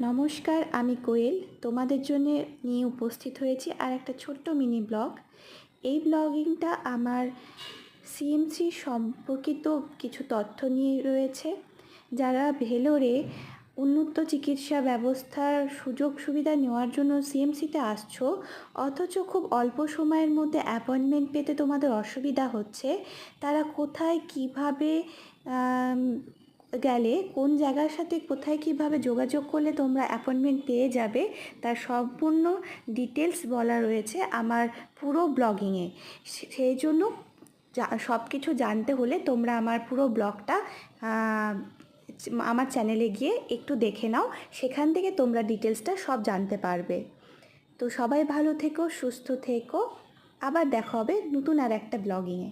নমস্কার, আমি কোয়েল তোমাদের জন্য নিয়ে উপস্থিত হয়েছি আর একটা ছোট্ট মিনি ব্লগ। এই ব্লগিংটা আমার সিএমসি সম্পর্কিত কিছু তথ্য নিয়ে রয়েছে। যারা ভেলোরে উন্নত চিকিৎসা ব্যবস্থার সুযোগ সুবিধা নেওয়ার জন্য সিএমসিতে আসছো, অথচ খুব অল্প সময়ের মধ্যে অ্যাপয়েন্টমেন্ট পেতে তোমাদের অসুবিধা হচ্ছে, তারা কোথায় কিভাবে গেলে কোন জায়গার সাথে কোথায় কিভাবে যোগাযোগ করলে তোমরা অ্যাপয়েন্টমেন্ট পেয়ে যাবে, তার সম্পূর্ণ ডিটেলস বলা রয়েছে আমার পুরো ব্লগিংয়ে। সেই জন্য সব কিছু জানতে হলে তোমরা আমার পুরো ব্লগটা আমার চ্যানেলে গিয়ে একটু দেখে নাও, সেখান থেকে তোমরা ডিটেলসটা সব জানতে পারবে। তো সবাই ভালো থেকো, সুস্থ থেকো, আবার দেখা হবে নতুন আর একটা ব্লগিংয়ে।